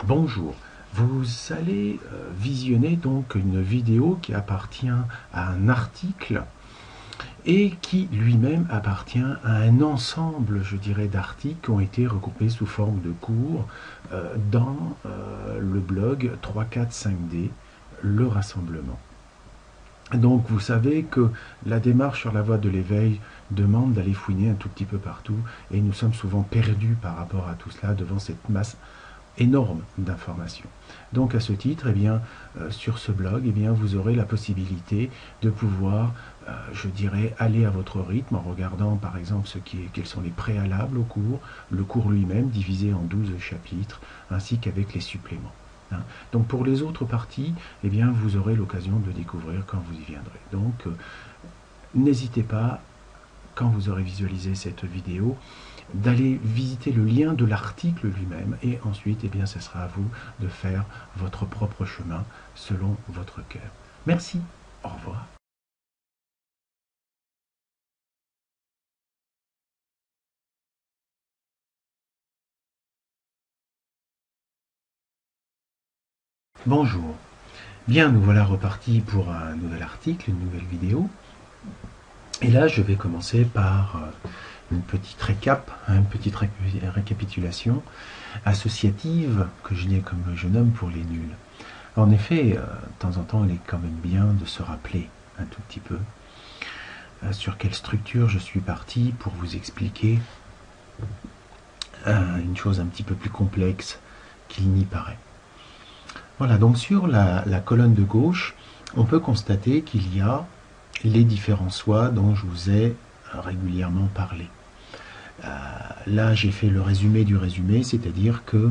Bonjour, vous allez visionner donc une vidéo qui appartient à un article et qui lui-même appartient à un ensemble, je dirais, d'articles qui ont été regroupés sous forme de cours dans le blog 345D, le rassemblement. Donc vous savez que la démarche sur la voie de l'éveil demande d'aller fouiner un tout petit peu partout et nous sommes souvent perdus par rapport à tout cela devant cette masse énorme d'informations. Donc à ce titre, sur ce blog, vous aurez la possibilité de pouvoir, je dirais, aller à votre rythme en regardant par exemple quels sont les préalables au cours, le cours lui-même divisé en 12 chapitres, ainsi qu'avec les suppléments. Donc pour les autres parties, vous aurez l'occasion de découvrir quand vous y viendrez. Donc n'hésitez pas, quand vous aurez visualisé cette vidéo, d'aller visiter le lien de l'article lui-même et ensuite, ce sera à vous de faire votre propre chemin selon votre cœur. Merci, au revoir. Bonjour, bien nous voilà repartis pour un nouvel article, une nouvelle vidéo. Et là, je vais commencer par une petite récapitulation associative que je nomme pour les nuls. En effet, de temps en temps, il est quand même bien de se rappeler un tout petit peu sur quelle structure je suis parti pour vous expliquer une chose un petit peu plus complexe qu'il n'y paraît. Voilà, donc sur la colonne de gauche, on peut constater qu'il y a les différents soi dont je vous ai régulièrement parlé. Là, j'ai fait le résumé du résumé, c'est-à-dire que,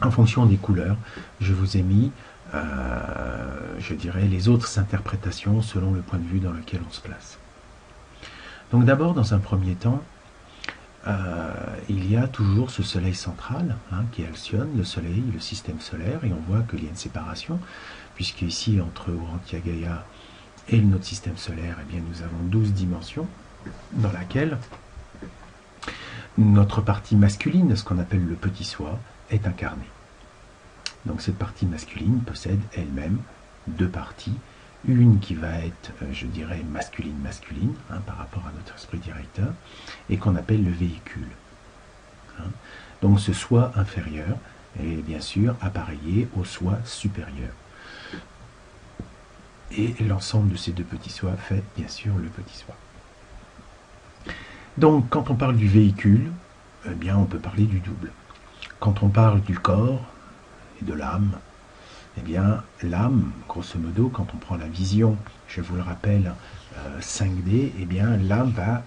en fonction des couleurs, je vous ai mis, je dirais, les autres interprétations selon le point de vue dans lequel on se place. Donc d'abord, dans un premier temps, il y a toujours ce soleil central qui est Alcyone, le soleil, le système solaire, et on voit qu'il y a une séparation, puisque ici, entre Urantia Gaïa et notre système solaire, nous avons 12 dimensions, dans laquelle notre partie masculine, ce qu'on appelle le petit soi, est incarnée. Donc cette partie masculine possède elle-même deux parties, une qui va être, je dirais, masculine, par rapport à notre esprit directeur, et qu'on appelle le véhicule. Donc ce soi inférieur est bien sûr appareillé au soi supérieur. Et l'ensemble de ces deux petits sois fait bien sûr le petit soi. Donc quand on parle du véhicule, on peut parler du double. Quand on parle du corps et de l'âme, l'âme, grosso modo, quand on prend la vision, je vous le rappelle, 5D, l'âme va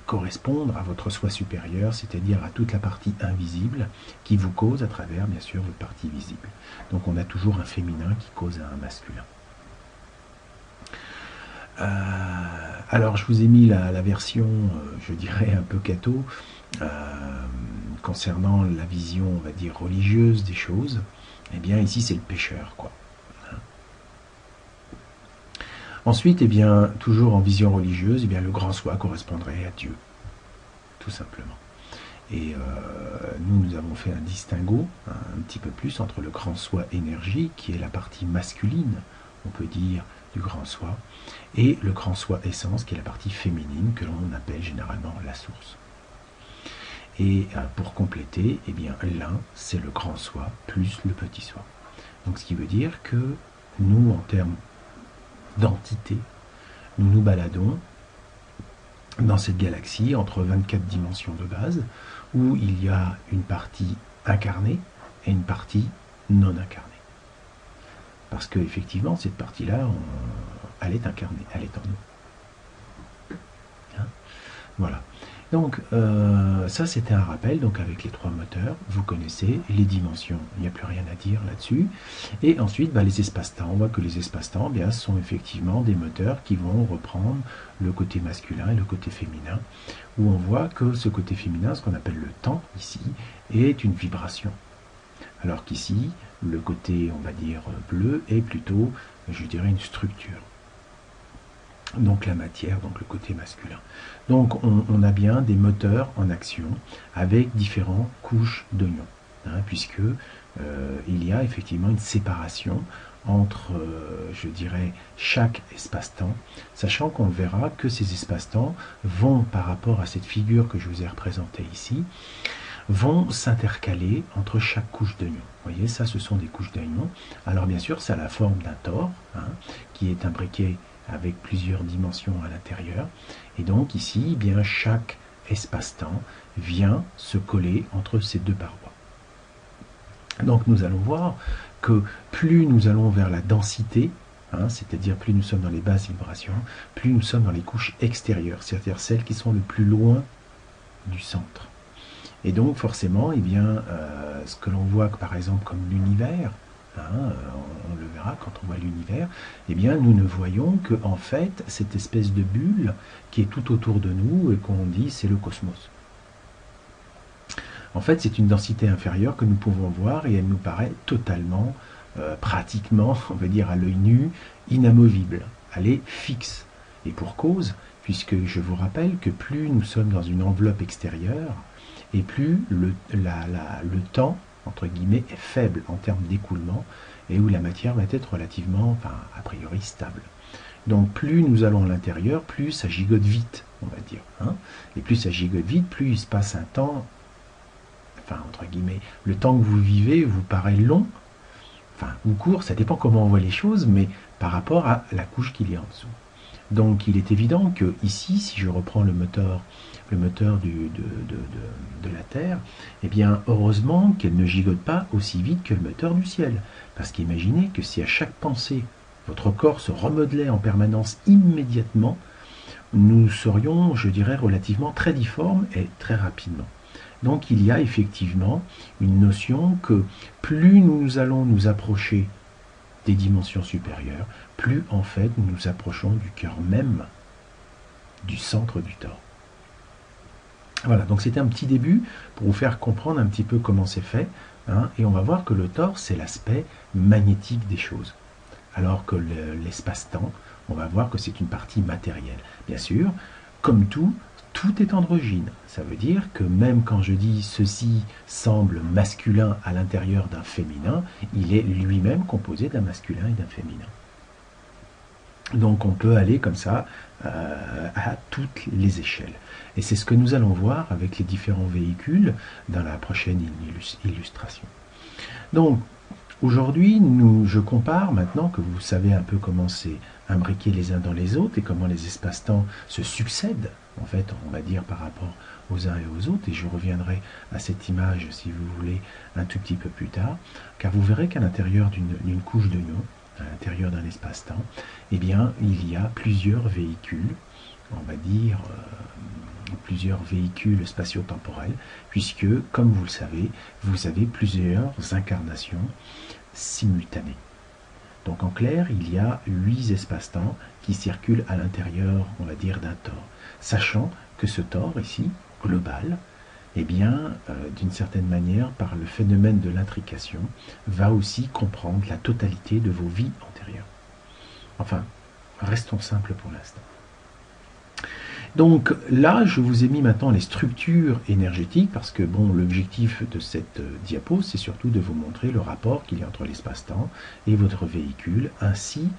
correspondre à votre soi supérieur, c'est-à-dire à toute la partie invisible qui vous cause à travers, bien sûr, votre partie visible. Donc on a toujours un féminin qui cause à un masculin. Alors je vous ai mis la version, je dirais, un peu catho, concernant la vision, on va dire, religieuse des choses. Ici c'est le pécheur, quoi. Ensuite, toujours en vision religieuse, le grand soi correspondrait à Dieu, tout simplement. Et nous avons fait un distinguo, un petit peu plus, entre le grand soi énergie, qui est la partie masculine, on peut dire, du grand soi, et le grand soi essence, qui est la partie féminine, que l'on appelle généralement la source. Et pour compléter, l'un, c'est le grand soi plus le petit soi. Donc ce qui veut dire que nous, en termes d'entité, nous nous baladons dans cette galaxie entre 24 dimensions de base, où il y a une partie incarnée et une partie non incarnée. Parce que effectivement, cette partie-là, elle est incarnée, elle est en nous. Voilà. Donc, ça c'était un rappel, donc avec les trois moteurs, vous connaissez les dimensions, il n'y a plus rien à dire là-dessus. Et ensuite, les espaces-temps, on voit que les espaces-temps, sont effectivement des moteurs qui vont reprendre le côté masculin et le côté féminin, où on voit que ce côté féminin, ce qu'on appelle le temps ici, est une vibration. Alors qu'ici, le côté, on va dire, bleu est plutôt, je dirais, une structure. Donc la matière, donc le côté masculin. Donc on a bien des moteurs en action avec différentes couches d'oignons. puisque il y a effectivement une séparation entre, je dirais, chaque espace-temps, sachant qu'on verra que ces espaces-temps vont, par rapport à cette figure que je vous ai représentée ici, vont s'intercaler entre chaque couche d'oignon. Vous voyez, ça, ce sont des couches d'oignon. Alors, bien sûr, ça a la forme d'un tore, qui est imbriqué avec plusieurs dimensions à l'intérieur. Et donc, ici, eh bien, chaque espace-temps vient se coller entre ces deux parois. Donc, nous allons voir que plus nous allons vers la densité, c'est-à-dire plus nous sommes dans les basses vibrations, plus nous sommes dans les couches extérieures, c'est-à-dire celles qui sont le plus loin du centre. Et donc forcément, eh bien, ce que l'on voit par exemple comme l'univers, on le verra quand on voit l'univers, eh bien nous ne voyons que en fait cette espèce de bulle qui est tout autour de nous et qu'on dit c'est le cosmos. En fait, c'est une densité inférieure que nous pouvons voir et elle nous paraît totalement, pratiquement, on va dire à l'œil nu, inamovible. Elle est fixe. Et pour cause, puisque je vous rappelle que plus nous sommes dans une enveloppe extérieure, et plus le temps, entre guillemets, est faible en termes d'écoulement, et où la matière va être relativement, enfin, a priori, stable. Donc plus nous allons à l'intérieur, plus ça gigote vite, on va dire. Et plus ça gigote vite, plus il se passe un temps, enfin, entre guillemets, le temps que vous vivez vous paraît long, enfin, ou court, ça dépend comment on voit les choses, mais par rapport à la couche qu'il y a en dessous. Donc il est évident que ici, si je reprends le moteur de la Terre, eh bien heureusement qu'elle ne gigote pas aussi vite que le moteur du ciel. Parce qu'imaginez que si à chaque pensée, votre corps se remodelait en permanence immédiatement, nous serions, je dirais, relativement très difformes et très rapidement. Donc il y a effectivement une notion que plus nous allons nous approcher des dimensions supérieures, plus en fait nous nous approchons du cœur même du centre du tore. Voilà, donc c'était un petit début pour vous faire comprendre un petit peu comment c'est fait, et on va voir que le tore, c'est l'aspect magnétique des choses, alors que l'espace-temps, on va voir que c'est une partie matérielle. Bien sûr, comme tout est androgyne. Ça veut dire que même quand je dis ceci semble masculin à l'intérieur d'un féminin, il est lui-même composé d'un masculin et d'un féminin. Donc on peut aller comme ça à toutes les échelles. Et c'est ce que nous allons voir avec les différents véhicules dans la prochaine illustration. Donc aujourd'hui, je compare, maintenant que vous savez un peu comment c'est imbriqué les uns dans les autres et comment les espaces-temps se succèdent, en fait, on va dire par rapport aux uns et aux autres, et je reviendrai à cette image, si vous voulez, un tout petit peu plus tard, car vous verrez qu'à l'intérieur d'une couche d'oignon, à l'intérieur d'un espace-temps, eh bien, il y a plusieurs véhicules, on va dire plusieurs véhicules spatio-temporels, puisque, comme vous le savez, vous avez plusieurs incarnations simultanées. Donc en clair, il y a 8 espaces-temps qui circulent à l'intérieur, on va dire, d'un tore, sachant que ce tore ici, global, eh bien, d'une certaine manière, par le phénomène de l'intrication, va aussi comprendre la totalité de vos vies antérieures. Enfin, restons simples pour l'instant. Donc là, je vous ai mis maintenant les structures énergétiques, parce que bon, l'objectif de cette diapo, c'est surtout de vous montrer le rapport qu'il y a entre l'espace-temps et votre véhicule, ainsi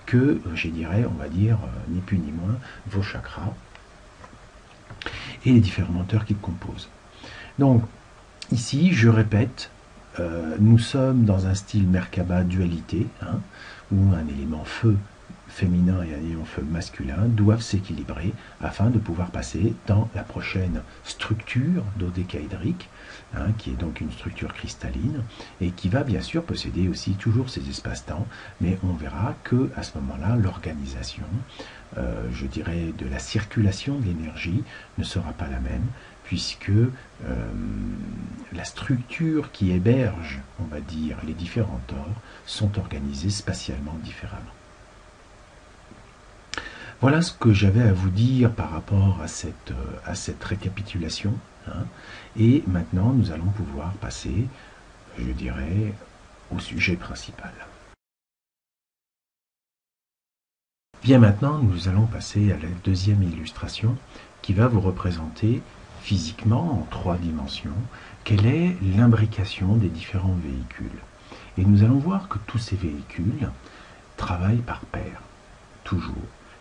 que, je dirais, on va dire, ni plus ni moins, vos chakras et les différents moteurs qui le composent. Donc, ici, je répète, nous sommes dans un style Merkaba dualité, où un élément feu féminin et un élément feu masculin doivent s'équilibrer afin de pouvoir passer dans la prochaine structure dodécaédrique, qui est donc une structure cristalline, et qui va bien sûr posséder aussi toujours ces espaces-temps, mais on verra que à ce moment-là, l'organisation, je dirais, de la circulation de l'énergie ne sera pas la même, puisque la structure qui héberge, on va dire, les différents tores sont organisées spatialement différemment. Voilà ce que j'avais à vous dire par rapport à cette récapitulation. Et maintenant, nous allons pouvoir passer, je dirais, au sujet principal. Bien, maintenant, nous allons passer à la deuxième illustration qui va vous représenter physiquement, en 3 dimensions, quelle est l'imbrication des différents véhicules. Et nous allons voir que tous ces véhicules travaillent par paire, toujours.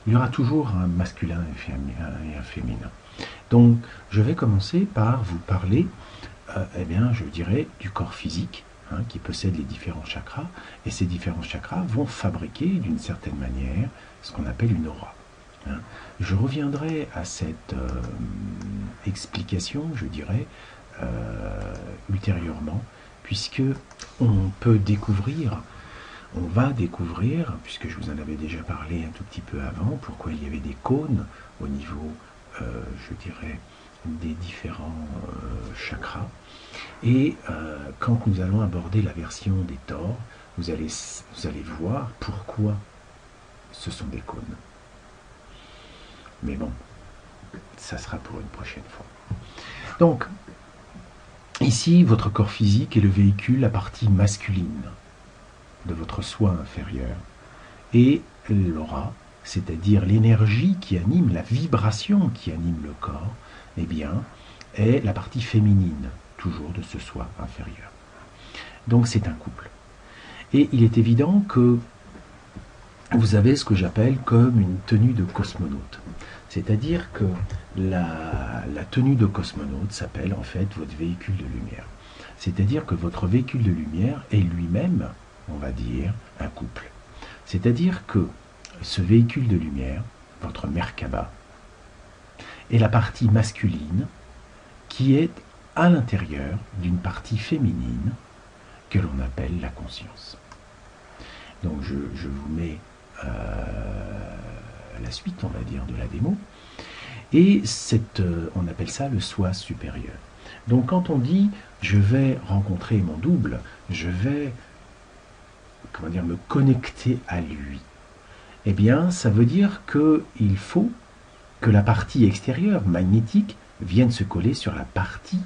Il y aura toujours un masculin et un féminin. Donc, je vais commencer par vous parler, eh bien, je dirais, du corps physique, qui possède les différents chakras, et ces différents chakras vont fabriquer, d'une certaine manière, ce qu'on appelle une aura. Je reviendrai à cette explication, je dirais, ultérieurement, puisque on peut découvrir, on va découvrir, puisque je vous en avais déjà parlé un tout petit peu avant, pourquoi il y avait des cônes au niveau, je dirais, des différents chakras. Et quand nous allons aborder la version des tores, vous allez voir pourquoi ce sont des cônes. Mais bon, ça sera pour une prochaine fois. Donc, ici, votre corps physique est le véhicule, la partie masculine de votre soi inférieur. Et l'aura, c'est-à-dire l'énergie qui anime, la vibration qui anime le corps, eh bien, est la partie féminine, toujours de ce soi inférieur. Donc c'est un couple. Et il est évident que vous avez ce que j'appelle comme une tenue de cosmonaute. C'est-à-dire que la tenue de cosmonaute s'appelle en fait votre véhicule de lumière. C'est-à-dire que votre véhicule de lumière est lui-même, on va dire, un couple. C'est-à-dire que ce véhicule de lumière, votre Merkaba, est la partie masculine qui est à l'intérieur d'une partie féminine que l'on appelle la conscience. Donc je vous mets la suite, on va dire, de la démo. Et on appelle ça le soi supérieur. Donc quand on dit je vais rencontrer mon double, je vais me connecter à lui, eh bien ça veut dire qu'il faut que la partie extérieure, magnétique, vienne se coller sur la partie,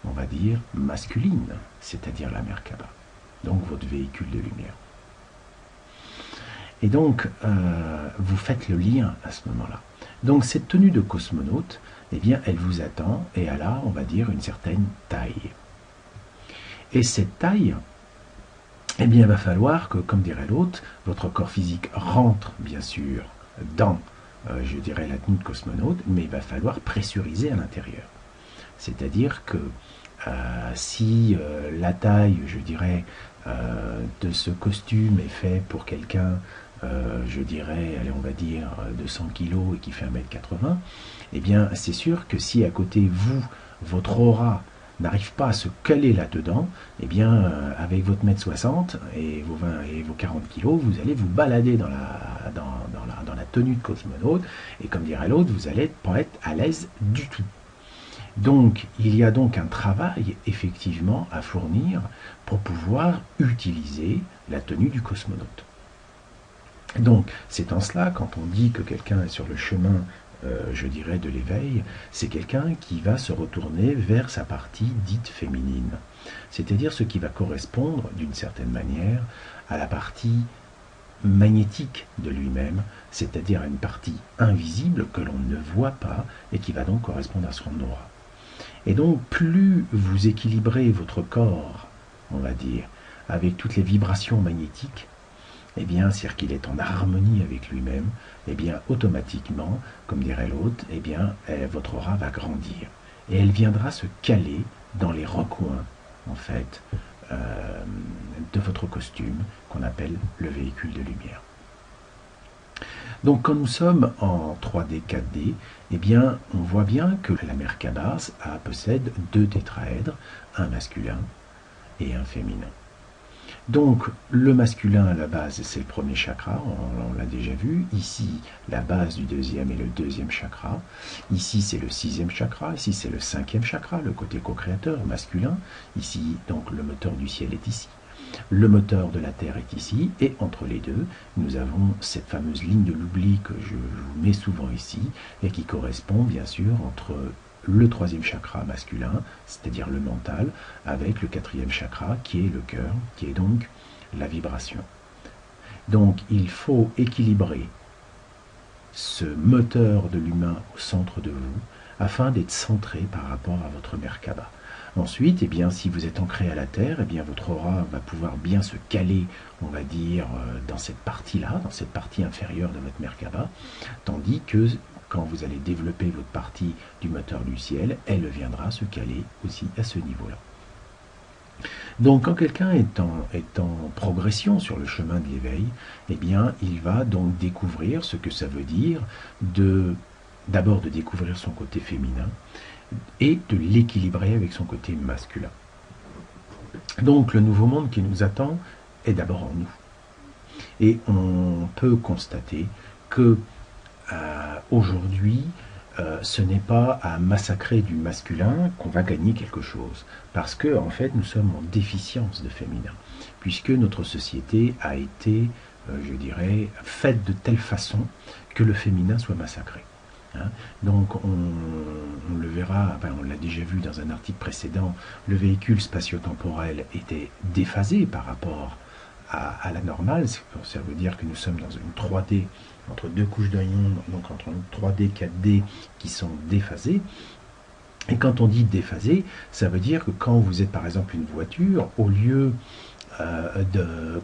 on va dire, masculine, c'est-à-dire la Merkaba, donc votre véhicule de lumière. Et donc, vous faites le lien à ce moment-là. Donc, cette tenue de cosmonaute, eh bien, elle vous attend et elle a, on va dire, une certaine taille. Et cette taille, eh bien, il va falloir que, comme dirait l'autre, votre corps physique rentre, bien sûr, dans, je dirais, la tenue de cosmonaute, mais il va falloir pressuriser à l'intérieur. C'est-à-dire que si la taille, je dirais, de ce costume est fait pour quelqu'un, je dirais, allez, on va dire, de 100 kg et qui fait 1m80, eh bien, c'est sûr que si à côté, vous, votre aura n'arrive pas à se caler là-dedans, eh bien, avec votre 1m60 et vos 40 kg, vous allez vous balader dans la tenue de cosmonaute, et comme dirait l'autre, vous allez pas être à l'aise du tout. Donc, il y a donc un travail, effectivement, à fournir pour pouvoir utiliser la tenue du cosmonaute. Donc, c'est en cela, quand on dit que quelqu'un est sur le chemin, je dirais, de l'éveil, c'est quelqu'un qui va se retourner vers sa partie dite féminine. C'est-à-dire ce qui va correspondre, d'une certaine manière, à la partie magnétique de lui-même, c'est-à-dire à une partie invisible que l'on ne voit pas et qui va donc correspondre à son aura. Et donc, plus vous équilibrez votre corps, on va dire, avec toutes les vibrations magnétiques, eh bien, c'est-à-dire qu'il est en harmonie avec lui-même, eh bien, automatiquement, comme dirait l'autre, eh bien, votre aura va grandir. Et elle viendra se caler dans les recoins, en fait, de votre costume, qu'on appelle le véhicule de lumière. Donc, quand nous sommes en 3D, 4D, eh bien, on voit bien que la Merkaba possède 2 tétraèdres, un masculin et un féminin. Donc, le masculin à la base, c'est le premier chakra, on l'a déjà vu. Ici, la base du deuxième est le deuxième chakra. Ici, c'est le 6e chakra. Ici, c'est le 5e chakra, le côté co-créateur masculin. Ici, donc, le moteur du ciel est ici. Le moteur de la Terre est ici. Et entre les deux, nous avons cette fameuse ligne de l'oubli que je vous mets souvent ici et qui correspond, bien sûr, entre le 3e chakra masculin, c'est-à-dire le mental, avec le 4e chakra qui est le cœur, qui est donc la vibration. Donc il faut équilibrer ce moteur de l'humain au centre de vous, afin d'être centré par rapport à votre Merkaba. Ensuite, eh bien, si vous êtes ancré à la Terre, eh bien, votre aura va pouvoir bien se caler, on va dire, dans cette partie-là, dans cette partie inférieure de votre Merkaba, tandis que quand vous allez développer votre partie du moteur du ciel, elle viendra se caler aussi à ce niveau-là. Donc, quand quelqu'un est en progression sur le chemin de l'éveil, eh bien, il va donc découvrir ce que ça veut dire d'abord de découvrir son côté féminin et de l'équilibrer avec son côté masculin. Donc, le nouveau monde qui nous attend est d'abord en nous. Et on peut constater que aujourd'hui, ce n'est pas à massacrer du masculin qu'on va gagner quelque chose. Parce que, en fait, nous sommes en déficience de féminin. Puisque notre société a été, je dirais, faite de telle façon que le féminin soit massacré. Hein. Donc, on le verra, enfin, on l'a déjà vu dans un article précédent, le véhicule spatio-temporel était déphasé par rapport à la normale. Ça veut dire que nous sommes dans une 3D entre deux couches d'ions, donc entre une 3D, 4D qui sont déphasées. Et quand on dit déphasé, ça veut dire que quand vous êtes par exemple une voiture, au lieu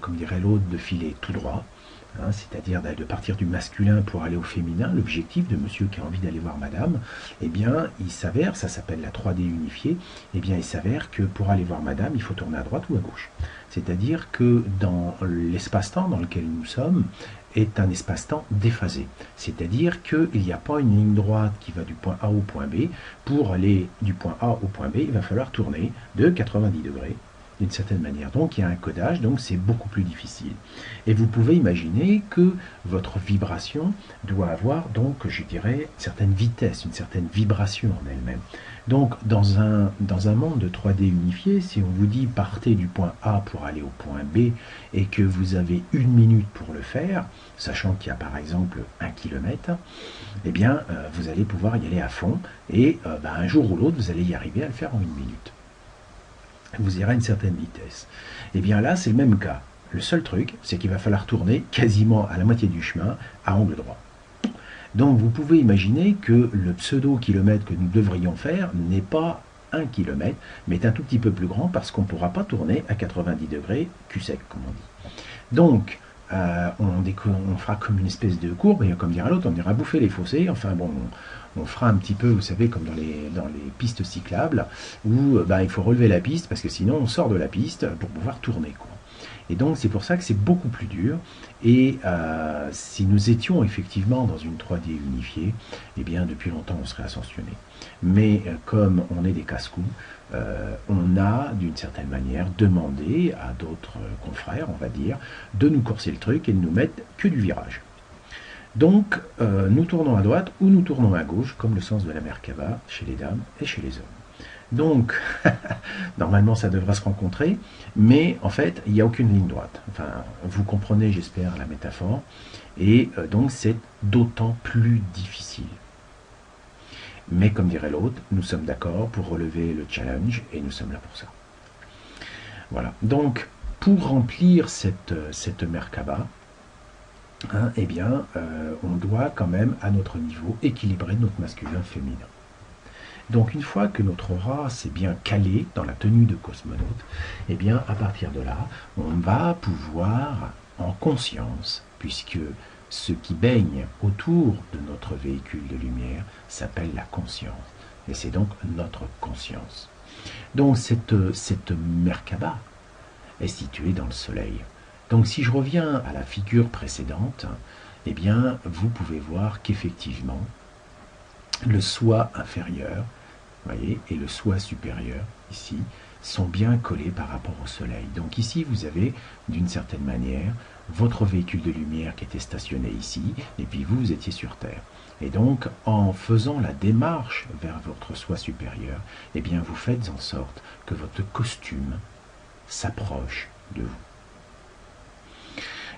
comme dirait l'autre, de filer tout droit, hein, c'est-à-dire de partir du masculin pour aller au féminin, l'objectif de monsieur qui a envie d'aller voir madame, eh bien, il s'avère, ça s'appelle la 3D unifiée, eh bien, il s'avère que pour aller voir madame, il faut tourner à droite ou à gauche. C'est-à-dire que dans l'espace-temps dans lequel nous sommes, est un espace-temps déphasé. C'est-à-dire qu'il n'y a pas une ligne droite qui va du point A au point B. Pour aller du point A au point B, il va falloir tourner de 90 degrés d'une certaine manière. Donc il y a un codage, donc c'est beaucoup plus difficile. Et vous pouvez imaginer que votre vibration doit avoir donc, je dirais, une certaine vitesse, une certaine vibration en elle-même. Donc dans un monde de 3D unifié, si on vous dit partez du point A pour aller au point B et que vous avez 1 minute pour le faire, sachant qu'il y a par exemple 1 kilomètre, eh bien vous allez pouvoir y aller à fond et un jour ou l'autre vous allez y arriver à le faire en 1 minute. Vous irez à une certaine vitesse. Et bien là, c'est le même cas. Le seul truc, c'est qu'il va falloir tourner quasiment à la moitié du chemin à angle droit. Donc vous pouvez imaginer que le pseudo-kilomètre que nous devrions faire n'est pas 1 kilomètre, mais est un tout petit peu plus grand parce qu'on ne pourra pas tourner à 90 degrés cul sec, comme on dit. Donc, on fera comme une espèce de courbe, et comme dirait l'autre, on ira bouffer les fossés, enfin bon, on fera un petit peu, vous savez, comme dans les pistes cyclables, où il faut relever la piste, parce que sinon on sort de la piste pour pouvoir tourner, quoi. Et donc c'est pour ça que c'est beaucoup plus dur, et si nous étions effectivement dans une 3D unifiée, eh bien depuis longtemps on serait ascensionné. Mais comme on est des casse-cous, on a d'une certaine manière demandé à d'autres confrères, on va dire, de nous corser le truc et de nous mettre que du virage. Donc nous tournons à droite ou nous tournons à gauche, comme le sens de la Merkaba chez les dames et chez les hommes. Donc, normalement ça devrait se rencontrer, mais en fait il n'y a aucune ligne droite. Enfin, vous comprenez, j'espère, la métaphore, et donc c'est d'autant plus difficile. Mais comme dirait l'autre, nous sommes d'accord pour relever le challenge et nous sommes là pour ça. Voilà. Donc, pour remplir cette Merkaba, hein, eh bien, on doit quand même, à notre niveau, équilibrer notre masculin-féminin. Donc, une fois que notre aura s'est bien calée dans la tenue de cosmonaute, eh bien, à partir de là, on va pouvoir, en conscience, puisque ce qui baigne autour de notre véhicule de lumière s'appelle la conscience. Et c'est donc notre conscience. Donc cette Merkaba est située dans le soleil. Donc si je reviens à la figure précédente, eh bien vous pouvez voir qu'effectivement le soi inférieur, voyez, et le soi supérieur, ici, sont bien collés par rapport au soleil. Donc ici vous avez d'une certaine manière votre véhicule de lumière qui était stationné ici, et puis vous étiez sur Terre. Et donc, en faisant la démarche vers votre soi supérieur, eh bien, vous faites en sorte que votre costume s'approche de vous.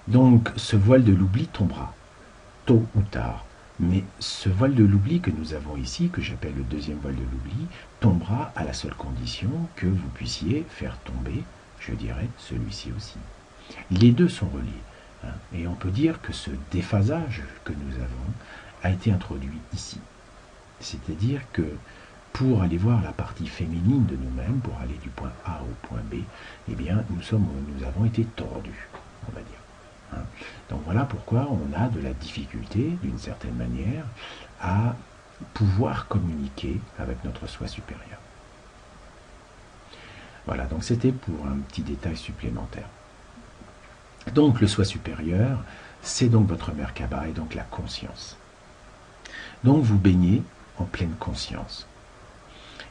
Donc, ce voile de l'oubli tombera, tôt ou tard. Mais ce voile de l'oubli que nous avons ici, que j'appelle le deuxième voile de l'oubli, tombera à la seule condition que vous puissiez faire tomber, je dirais, celui-ci aussi. Les deux sont reliés. hein. Et on peut dire que ce déphasage que nous avons a été introduit ici. C'est-à-dire que pour aller voir la partie féminine de nous-mêmes, pour aller du point A au point B, eh bien, nous avons été tordus, on va dire. Hein. Donc voilà pourquoi on a de la difficulté, d'une certaine manière, à pouvoir communiquer avec notre soi supérieur. Voilà, donc c'était pour un petit détail supplémentaire. Donc le soi supérieur, c'est donc votre Merkaba et donc la conscience. Donc vous baignez en pleine conscience.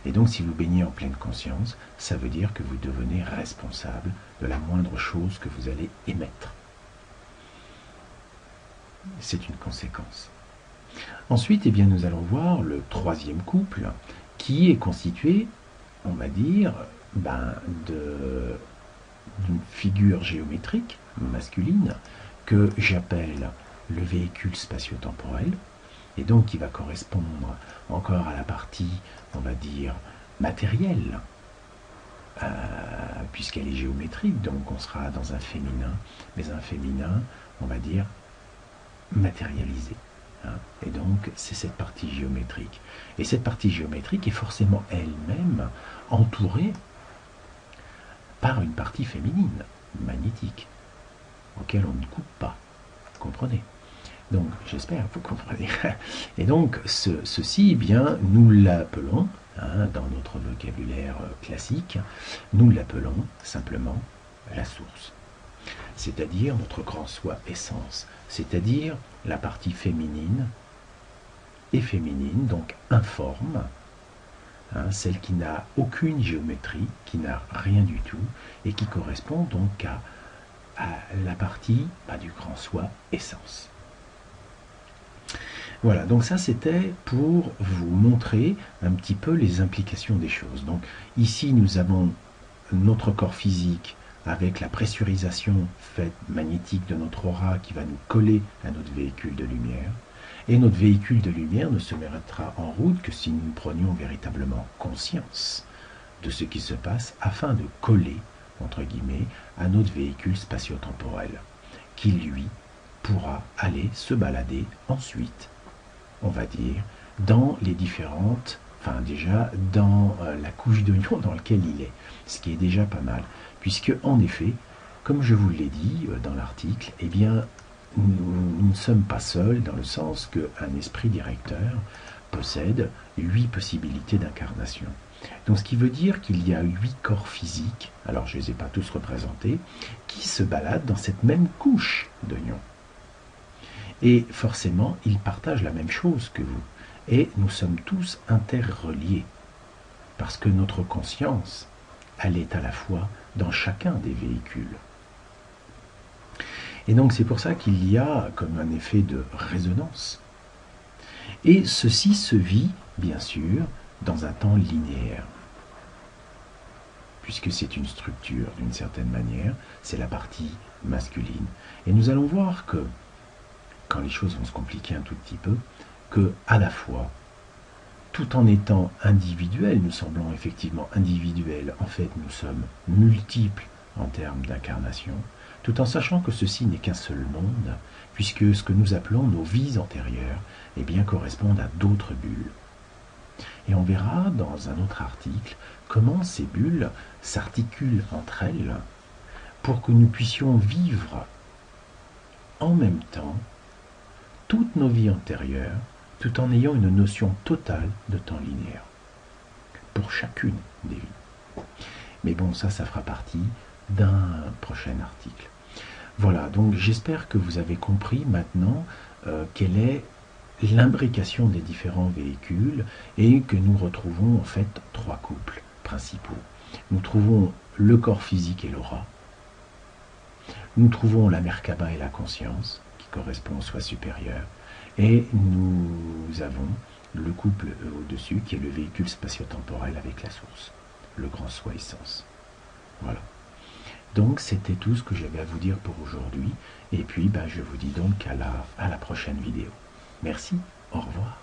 Et donc si vous baignez en pleine conscience, ça veut dire que vous devenez responsable de la moindre chose que vous allez émettre. C'est une conséquence. Ensuite, eh bien, nous allons voir le troisième couple qui est constitué, on va dire, d'une figure géométrique masculine que j'appelle le véhicule spatio-temporel, et donc qui va correspondre encore à la partie, on va dire, matérielle, puisqu'elle est géométrique, donc on sera dans un féminin, mais un féminin, on va dire, matérialisé. Et donc c'est cette partie géométrique. Et cette partie géométrique est forcément elle-même entourée par une partie féminine, magnétique, auquel on ne coupe pas. Vous comprenez? Donc j'espère que vous comprenez. Et donc ceci, eh bien, nous l'appelons, dans notre vocabulaire classique, nous l'appelons simplement la source. C'est-à-dire notre grand soi essence, c'est-à-dire la partie féminine, donc informe, celle qui n'a aucune géométrie, qui n'a rien du tout, et qui correspond donc à la partie du grand soi essence. Voilà, donc ça c'était pour vous montrer un petit peu les implications des choses. Donc ici nous avons notre corps physique avec la pressurisation faite magnétique de notre aura qui va nous coller à notre véhicule de lumière. Et notre véhicule de lumière ne se mettra en route que si nous prenions véritablement conscience de ce qui se passe afin de coller, entre guillemets, à notre véhicule spatio-temporel, qui lui pourra aller se balader ensuite, on va dire, dans les différentes, déjà dans la couche d'oignon dans laquelle il est, ce qui est déjà pas mal, puisque en effet, comme je vous l'ai dit dans l'article, eh bien, nous ne sommes pas seuls dans le sens qu'un esprit directeur possède 8 possibilités d'incarnation. Donc ce qui veut dire qu'il y a 8 corps physiques, alors je ne les ai pas tous représentés, qui se baladent dans cette même couche d'oignon. Et forcément, ils partagent la même chose que vous. Et nous sommes tous interreliés, parce que notre conscience, elle est à la fois dans chacun des véhicules. Et donc c'est pour ça qu'il y a comme un effet de résonance. Et ceci se vit, bien sûr, dans un temps linéaire, puisque c'est une structure d'une certaine manière, c'est la partie masculine. Et nous allons voir que, quand les choses vont se compliquer un tout petit peu, que à la fois, tout en étant individuels, nous semblons effectivement individuels, en fait nous sommes multiples en termes d'incarnation, tout en sachant que ceci n'est qu'un seul monde, puisque ce que nous appelons nos vies antérieures, eh bien, correspondent à d'autres bulles. Et on verra dans un autre article comment ces bulles s'articulent entre elles pour que nous puissions vivre en même temps toutes nos vies antérieures, tout en ayant une notion totale de temps linéaire, pour chacune des vies. Mais bon, ça fera partie d'un prochain article. Voilà, donc j'espère que vous avez compris maintenant quelle est l'imbrication des différents véhicules et que nous retrouvons en fait 3 couples principaux. Nous trouvons le corps physique et l'aura. Nous trouvons la Merkaba et la conscience, qui correspond au soi supérieur. Et nous avons le couple au-dessus, qui est le véhicule spatio-temporel avec la source, le grand soi essence. Voilà. Donc c'était tout ce que j'avais à vous dire pour aujourd'hui. Et puis je vous dis donc à la prochaine vidéo. Merci, au revoir.